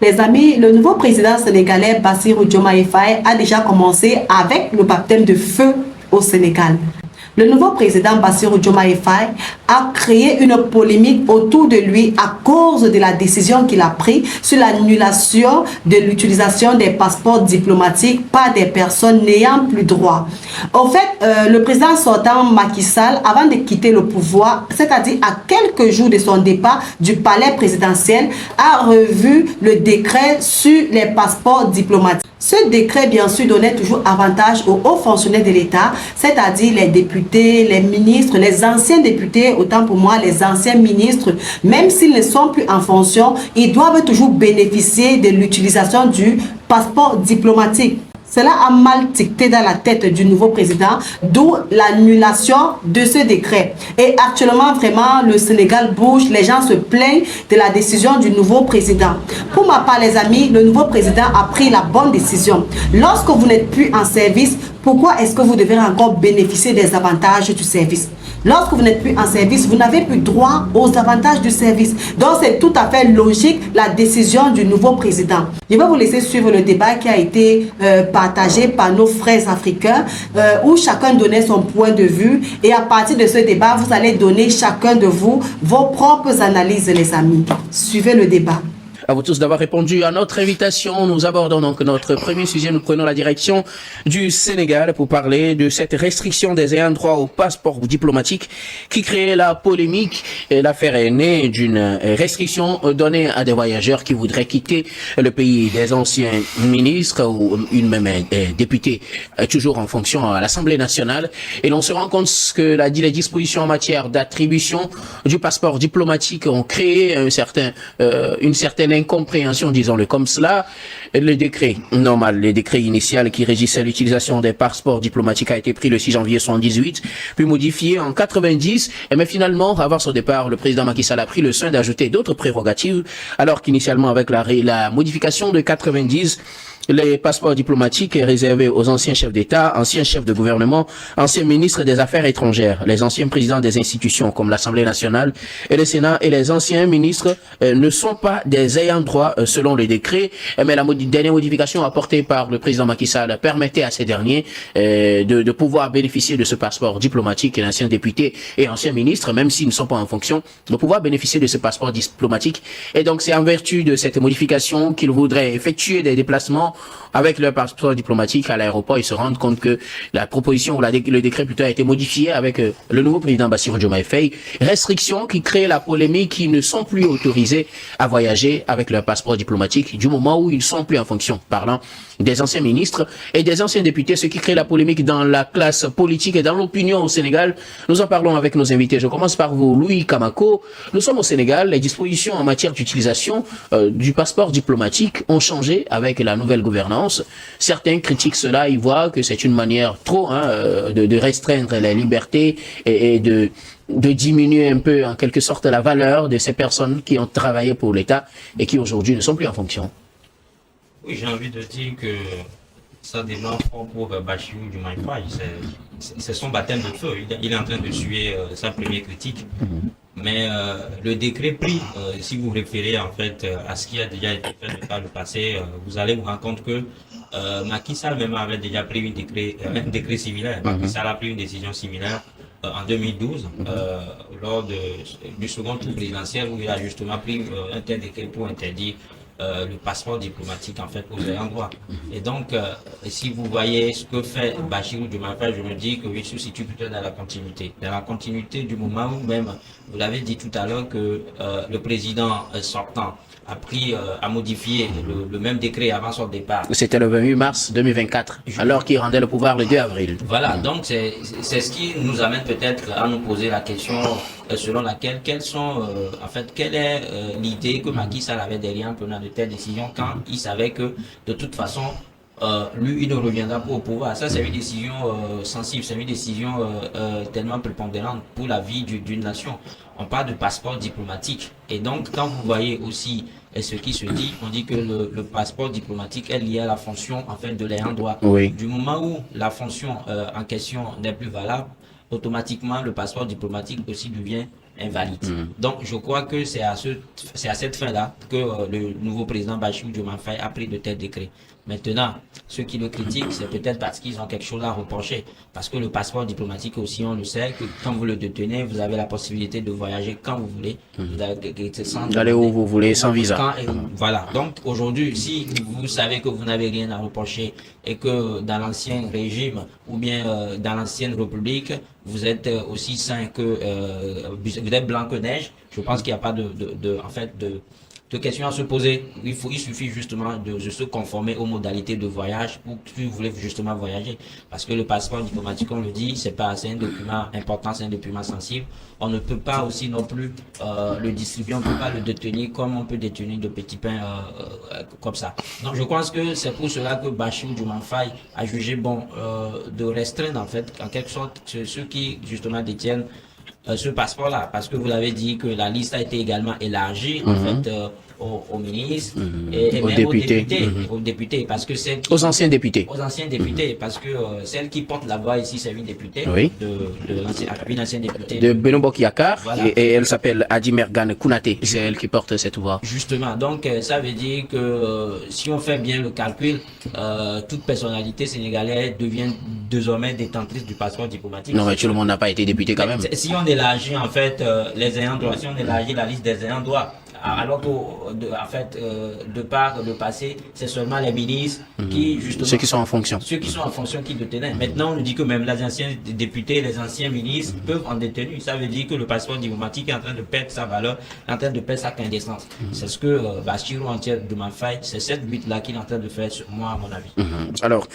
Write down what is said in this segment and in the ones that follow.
Les amis, le nouveau président sénégalais Bassirou Diomaye Faye a déjà commencé avec le baptême de feu au Sénégal. Le nouveau président Bassirou Diomaye Faye a créé une polémique autour de lui à cause de la décision qu'il a prise sur l'annulation de l'utilisation des passeports diplomatiques par des personnes n'ayant plus droit. En fait, le président sortant Macky Sall, avant de quitter le pouvoir, c'est-à-dire à quelques jours de son départ du palais présidentiel, a revu le décret sur les passeports diplomatiques. Ce décret, bien sûr, donnait toujours avantage aux hauts fonctionnaires de l'État, c'est-à-dire les députés, les ministres, les anciens députés, autant pour moi, les anciens ministres, même s'ils ne sont plus en fonction, ils doivent toujours bénéficier de l'utilisation du passeport diplomatique. Cela a mal ticté dans la tête du nouveau président, d'où l'annulation de ce décret. Et actuellement, vraiment, le Sénégal bouge, les gens se plaignent de la décision du nouveau président. Pour ma part, les amis, le nouveau président a pris la bonne décision. Lorsque vous n'êtes plus en service, pourquoi est-ce que vous devez encore bénéficier des avantages du service? Lorsque vous n'êtes plus en service, vous n'avez plus droit aux avantages du service. Donc, c'est tout à fait logique la décision du nouveau président. Je vais vous laisser suivre le débat qui a été partagé par nos frères africains où chacun donnait son point de vue. Et à partir de ce débat, vous allez donner chacun de vous vos propres analyses, les amis. Suivez le débat. À vous tous d'avoir répondu à notre invitation. Nous abordons donc notre premier sujet. Nous prenons la direction du Sénégal pour parler de cette restriction des ayants droit au passeport diplomatique qui crée la polémique. L'affaire est née d'une restriction donnée à des voyageurs qui voudraient quitter le pays. Des anciens ministres ou une même députée toujours en fonction à l'Assemblée nationale. Et l'on se rend compte que les dispositions en matière d'attribution du passeport diplomatique ont créé une certaine incompréhension, disons-le comme cela. Le décret normal, le décret initial qui régissait l'utilisation des passeports diplomatiques a été pris le 6 janvier 1978, puis modifié en 90. Mais finalement, avant son départ, le président Macky Sall a pris le soin d'ajouter d'autres prérogatives, alors qu'initialement, avec la modification de 90, les passeports diplomatiques est réservé aux anciens chefs d'État, anciens chefs de gouvernement, anciens ministres des Affaires étrangères, les anciens présidents des institutions comme l'Assemblée nationale et le Sénat, et les anciens ministres ne sont pas des ayants droit selon le décret. Mais la dernière modification apportée par le président Macky Sall permettait à ces derniers de pouvoir bénéficier de ce passeport diplomatique, et anciens députés et anciens ministres, même s'ils ne sont pas en fonction, de pouvoir bénéficier de ce passeport diplomatique. Et donc c'est en vertu de cette modification qu'ils voudraient effectuer des déplacements avec leur passeport diplomatique à l'aéroport. Ils se rendent compte que la proposition, ou le décret plutôt, a été modifié avec le nouveau président Bassirou Diomaye Faye. Restrictions qui créent la polémique, qui ne sont plus autorisés à voyager avec leur passeport diplomatique du moment où ils ne sont plus en fonction, parlant des anciens ministres et des anciens députés, ce qui crée la polémique dans la classe politique et dans l'opinion au Sénégal. Nous en parlons avec nos invités. Je commence par vous, Louis Kamako. Nous sommes au Sénégal. Les dispositions en matière d'utilisation du passeport diplomatique ont changé avec la nouvelle gouvernance. Certains critiquent cela, ils voient que c'est une manière trop de restreindre les libertés et de diminuer un peu en quelque sorte la valeur de ces personnes qui ont travaillé pour l'État et qui aujourd'hui ne sont plus en fonction. Oui, j'ai envie de dire que ça démarre fort pour Bassirou Diomaye Faye. C'est son baptême de feu. Il est en train de suer sa première critique. Mais le décret pris, si vous référez en fait à ce qui a déjà été fait par le passé, vous allez vous rendre compte que Macky Sall même avait déjà pris un décret similaire. Macky Sall a pris une décision similaire en 2012 lors du second tour présidentiel où il a justement pris un tel décret pour interdire le passeport diplomatique en fait aux ayants droit. Et donc, si vous voyez ce que fait Bassirou Diomaye Faye, je me dis que oui, se situe plutôt dans la continuité. Dans la continuité du moment où même, vous l'avez dit tout à l'heure, que le président sortant a modifié le même décret avant son départ. C'était le 28 mars 2024, alors qu'il rendait le pouvoir le 2 avril. Voilà, donc c'est ce qui nous amène peut-être à nous poser la question selon laquelle quelle est l'idée que Macky Sall avait derrière en prenant de telles décisions quand il savait que de toute façon lui il ne reviendra pas au pouvoir. Ça c'est une décision sensible, c'est une décision tellement prépondérante pour la vie d'une nation. On parle de passeport diplomatique et donc quand vous voyez aussi ce qui se dit, on dit que le passeport diplomatique est lié à la fonction en fait de l'ayant droit. Oui. Du moment où la fonction en question n'est plus valable, automatiquement le passeport diplomatique aussi devient invalide. Donc, je crois que c'est à cette fin-là que le nouveau président Bassirou Diomaye Faye a pris de tels décrets. Maintenant, ceux qui le critiquent, c'est peut-être parce qu'ils ont quelque chose à reprocher. Parce que le passeport diplomatique aussi, on le sait, que quand vous le détenez, vous avez la possibilité de voyager quand vous voulez. D'aller où vous voulez, sans visa. Voilà. Donc, aujourd'hui, si vous savez que vous n'avez rien à reprocher et que dans l'ancien régime ou bien dans l'ancienne République, vous êtes aussi sain que vous êtes blanc que neige, je pense qu'il n'y a pas de questions à se poser. Il suffit justement de se conformer aux modalités de voyage pour que vous voulez justement voyager. Parce que le passeport diplomatique, on le dit, c'est un document important, c'est un document sensible. On ne peut pas aussi non plus le distribuer, on ne peut pas le détenir comme on peut détenir de petits pains comme ça. Donc je pense que c'est pour cela que Bassirou Diomaye Faye a jugé bon de restreindre en fait, en quelque sorte, ceux qui justement détiennent ce passeport-là, parce que vous l'avez dit que la liste a été également élargie en fait aux ministres et aux même députés. aux députés, parce que Aux anciens députés. Aux anciens députés, parce que celle qui porte la voix ici, c'est une députée, une ancienne députée de Beno Bokk Yakaar, voilà. et elle s'appelle Adi Mergane Konaté, c'est elle qui porte cette voix. Justement, donc ça veut dire que si on fait bien le calcul, toute personnalité sénégalaise devient désormais détentrice du passeport diplomatique. Non, mais tout le monde n'a pas été député quand même. Si on élargit en fait les ayants droit, si on élargit la liste des ayants droit, alors que en fait de par le passé, c'est seulement les ministres qui justement ceux qui sont en fonction. Ceux qui sont en fonction qui détenaient. Maintenant, on nous dit que même les anciens députés, les anciens ministres peuvent en détenir. Ça veut dire que le passeport diplomatique est en train de perdre sa valeur, en train de perdre sa quintessence. C'est ce que Bassirou Diomaye Faye, c'est cette lutte-là qu'il est en train de faire, moi, à mon avis. Alors,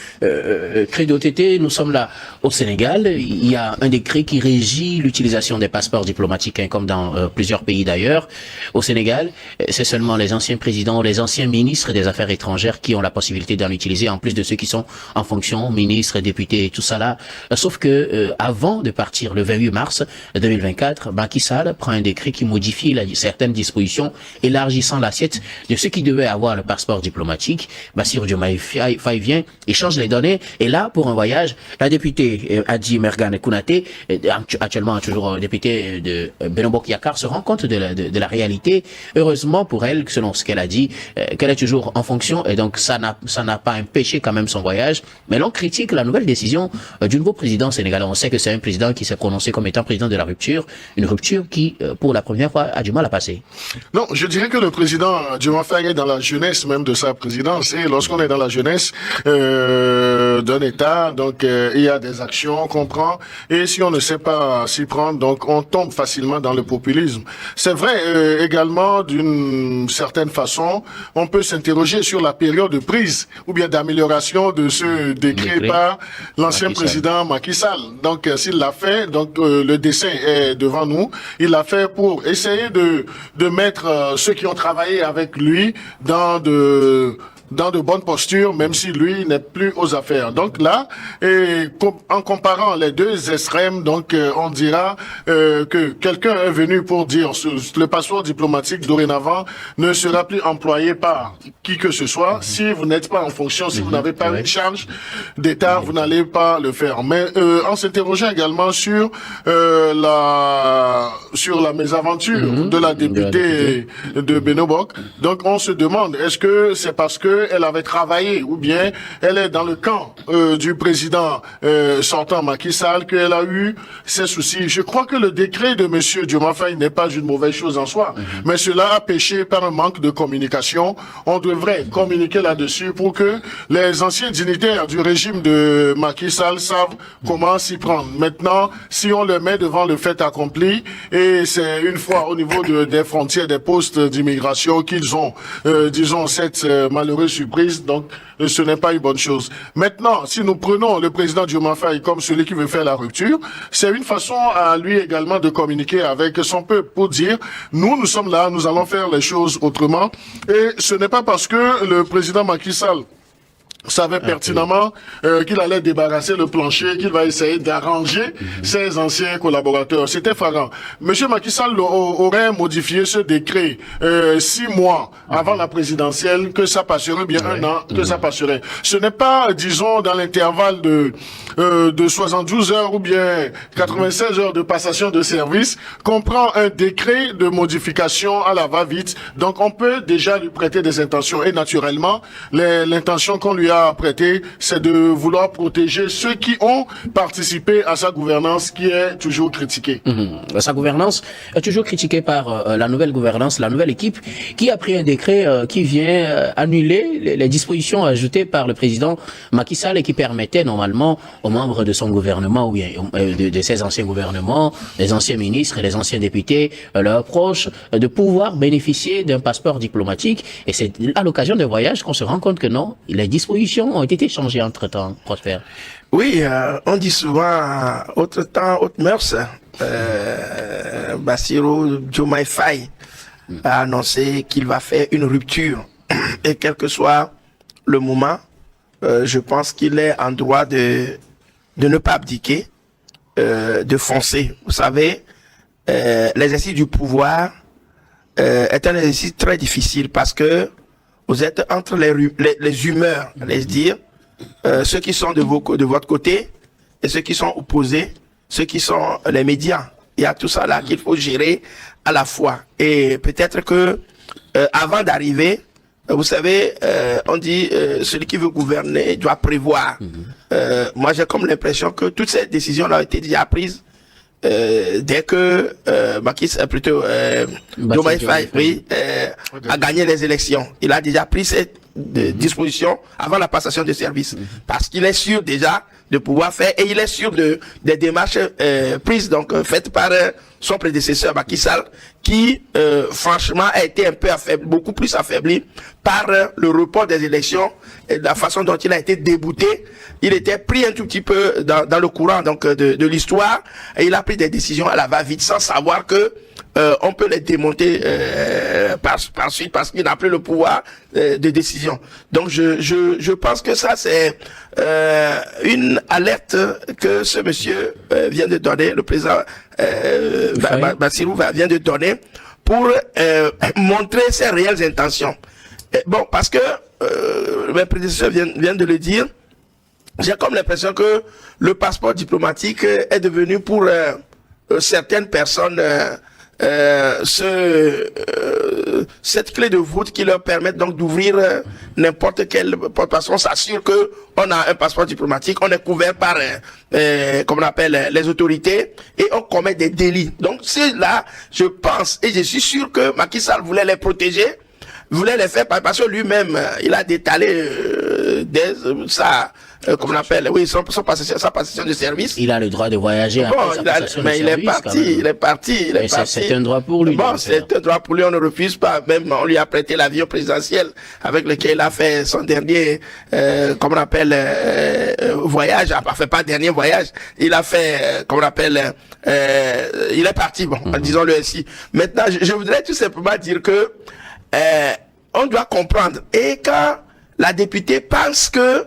Credo TT, nous sommes là au Sénégal. Il y a un décret qui régit l'utilisation des passeports diplomatiques, comme dans plusieurs pays d'ailleurs. Au Sénégal, c'est seulement les anciens présidents, les anciens ministres des Affaires étrangères qui ont la possibilité d'en utiliser, en plus de ceux qui sont en fonction, ministres, députés et tout ça là. Sauf que avant de partir le 28 mars 2024, Macky Sall prend un décret qui modifie certaines dispositions, élargissant l'assiette de ceux qui devaient avoir le passeport diplomatique. Bassirou Diomaye Faye vient et change les données. Et là, pour un voyage, la députée Adi Mergane Konaté, actuellement toujours députée de Beno Bokk Yakaar, se rend compte de la réalité. Heureusement pour elle, selon ce qu'elle a dit, qu'elle est toujours en fonction, et donc ça n'a pas empêché quand même son voyage. Mais l'on critique la nouvelle décision du nouveau président sénégalais. On sait que c'est un président qui s'est prononcé comme étant président de la rupture, une rupture qui, pour la première fois, a du mal à passer. Non, je dirais que le président Diomaye Faye est dans la jeunesse même de sa présidence. Et lorsqu'on est dans la jeunesse d'un État, donc il y a des actions qu'on prend, et si on ne sait pas s'y prendre, donc on tombe facilement dans le populisme. C'est vrai également, d'une certaine façon, on peut s'interroger sur la période de prise ou bien d'amélioration de ce décret par l'ancien président Macky Sall. Donc s'il l'a fait, donc le dessin est devant nous. Il l'a fait pour essayer de mettre ceux qui ont travaillé avec lui dans de bonnes postures, même si lui n'est plus aux affaires. Donc là, en comparant les deux extrêmes, donc on dira que quelqu'un est venu pour dire le passeport diplomatique dorénavant ne sera plus employé par qui que ce soit. Si vous n'êtes pas en fonction, si vous n'avez pas une charge d'État, vous n'allez pas le faire. Mais en s'interrogeant également sur la mésaventure de la députée de Beno Bokk, donc on se demande, est-ce que c'est parce que elle avait travaillé ou bien elle est dans le camp du président sortant Macky Sall qu'elle a eu ses soucis. Je crois que le décret de monsieur Diomaye Faye n'est pas une mauvaise chose en soi, mais cela a péché par un manque de communication. On devrait communiquer là-dessus pour que les anciens dignitaires du régime de Macky Sall savent comment s'y prendre. Maintenant, si on le met devant le fait accompli, et c'est une fois au niveau des frontières, des postes d'immigration qu'ils ont, disons, cette malheureuse surprise, donc ce n'est pas une bonne chose. Maintenant, si nous prenons le président Diomaye Faye comme celui qui veut faire la rupture, c'est une façon à lui également de communiquer avec son peuple pour dire, nous sommes là, nous allons faire les choses autrement. Et ce n'est pas parce que le président Macky Sall savait pertinemment qu'il allait débarrasser le plancher, qu'il va essayer d'arranger ses anciens collaborateurs. C'était flagrant. Monsieur Macky Sall aurait modifié ce décret 6 mois avant la présidentielle, que ça passerait bien un an, que ça passerait. Ce n'est pas, disons, dans l'intervalle de 72 heures ou bien 96 heures de passation de service qu'on prend un décret de modification à la va-vite. Donc on peut déjà lui prêter des intentions. Et naturellement, l'intention qu'on lui a prêtée, c'est de vouloir protéger ceux qui ont participé à sa gouvernance qui est toujours critiquée. Sa gouvernance est toujours critiquée par la nouvelle gouvernance, la nouvelle équipe, qui a pris un décret qui vient annuler les dispositions ajoutées par le président Macky Sall et qui permettait normalement aux membres de son gouvernement ou bien de ses anciens gouvernements, les anciens ministres et les anciens députés, leurs proches, de pouvoir bénéficier d'un passeport diplomatique. Et c'est à l'occasion de voyages qu'on se rend compte que non, les dispositions ont été changées entre-temps, Prosper. Oui, on dit souvent, autre temps, autre mœurs. Bassirou Diomaye Faye a annoncé qu'il va faire une rupture. Et quel que soit le moment, je pense qu'il est en droit de ne pas abdiquer, de foncer. Vous savez, l'exercice du pouvoir est un exercice très difficile parce que vous êtes entre les humeurs, allez-je dire, ceux qui sont de votre côté et ceux qui sont opposés, ceux qui sont les médias. Il y a tout ça là qu'il faut gérer à la fois. Et peut-être que avant d'arriver, vous savez, on dit celui qui veut gouverner doit prévoir. Moi, j'ai comme l'impression que toutes ces décisions-là ont été déjà prises dès que Diomaye Faye a gagné les élections. Il a déjà pris cette disposition avant la passation de service parce qu'il est sûr déjà de pouvoir faire et il est sûr des démarches prises faites par son prédécesseur Macky Sall qui franchement a été un peu affaibli, beaucoup plus affaibli par le report des élections et la façon dont il a été débouté. Il était pris un tout petit peu dans le courant de l'histoire et il a pris des décisions à la va-vite sans savoir que on peut les démonter par suite parce qu'il n'a plus le pouvoir de décision. Donc je pense que ça c'est une alerte que ce monsieur vient de donner, le président Bassirou vient de donner pour montrer ses réelles intentions. Bon, parce que mes prédécesseurs viennent de le dire, j'ai comme l'impression que le passeport diplomatique est devenu pour certaines personnes cette clé de voûte qui leur permet donc d'ouvrir n'importe quel passeport. On s'assure que on a un passeport diplomatique, on est couvert par comme on appelle les autorités et on commet des délits. Donc c'est là, je pense et je suis sûr que Macky Sall voulait les protéger, voulait les faire parce que lui-même il a détalé comme on appelle, oui, sa passation de service. Il a le droit de voyager après sa passation de service. Il est parti. C'est un droit pour lui. Bon, c'est un droit pour lui, on ne refuse pas. Même, on lui a prêté l'avion présidentiel avec lequel il a fait son dernier, comme on appelle, voyage. Enfin, pas dernier voyage. Il a fait, comme on appelle, il est parti, bon, disons-le ainsi. Maintenant, je voudrais tout simplement dire que, on doit comprendre. Et quand la députée pense que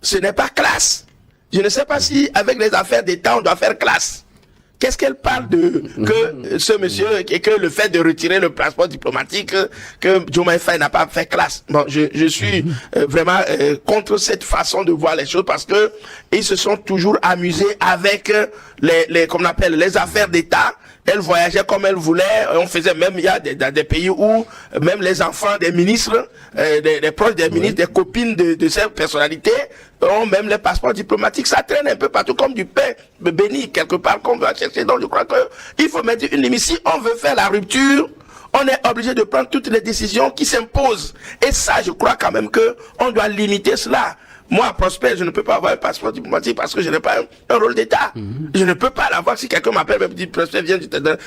ce n'est pas classe. Je ne sais pas si, avec les affaires d'État, on doit faire classe. Qu'est-ce qu'elle parle que ce monsieur, et que le fait de retirer le passeport diplomatique, que Diomaye Faye n'a pas fait classe. Bon, je suis vraiment contre cette façon de voir les choses parce que ils se sont toujours amusés avec comme on appelle, les affaires d'État. Elle voyageait comme elle voulait. On faisait même, il y a des pays où même les enfants des ministres, des proches des ministres, des copines de ces personnalités ont même les passeports diplomatiques. Ça traîne un peu partout comme du pain béni quelque part qu'on va chercher. Donc je crois que il faut mettre une limite. Si on veut faire la rupture, on est obligé de prendre toutes les décisions qui s'imposent. Et ça, je crois quand même que on doit limiter cela. Moi, Prosper, je ne peux pas avoir un passeport diplomatique parce que je n'ai pas un rôle d'État. Je ne peux pas l'avoir. Si quelqu'un m'appelle, me dit, Prosper, viens,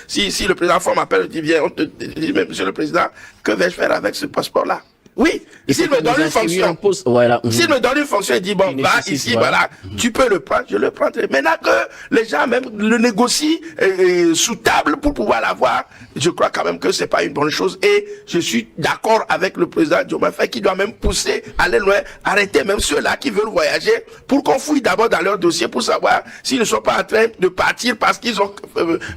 si le président Ford m'appelle, dit, viens, on te dit, monsieur le président, que vais-je faire avec ce passeport-là? Oui, s'il me donne une fonction, voilà. S'il me donne une fonction, il dit, bon, va ici, voilà, tu peux le prendre, je le prendrai. Maintenant que les gens même le négocient sous table pour pouvoir l'avoir, je crois quand même que c'est pas une bonne chose. Et je suis d'accord avec le président Diomaye Faye qui doit même pousser, aller loin, arrêter même ceux-là qui veulent voyager pour qu'on fouille d'abord dans leur dossier pour savoir s'ils ne sont pas en train de partir parce qu'ils ont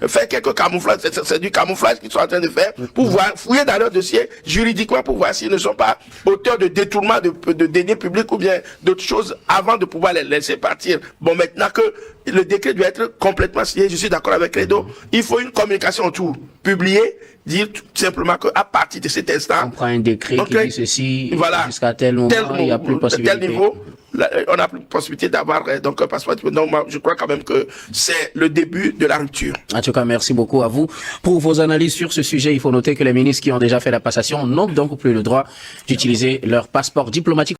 fait quelques camouflages. C'est du camouflage qu'ils sont en train de faire pour voir, fouiller dans leur dossier juridiquement pour voir s'ils ne sont pas auteurs de détournement de deniers publics ou bien d'autres choses avant de pouvoir les laisser partir. Bon, maintenant que le décret doit être complètement signé, je suis d'accord avec Credo, il faut une communication autour, publier, dire tout simplement qu'à partir de cet instant, on prend un décret qui dit ceci, voilà, jusqu'à tel moment, il n'y a plus de possibilité. Tel niveau, là, on n'a plus de possibilité d'avoir donc un passeport. Donc, moi, je crois quand même que c'est le début de la rupture. En tout cas, merci beaucoup à vous pour vos analyses sur ce sujet. Il faut noter que les ministres qui ont déjà fait la passation n'ont donc plus le droit d'utiliser leur passeport diplomatique.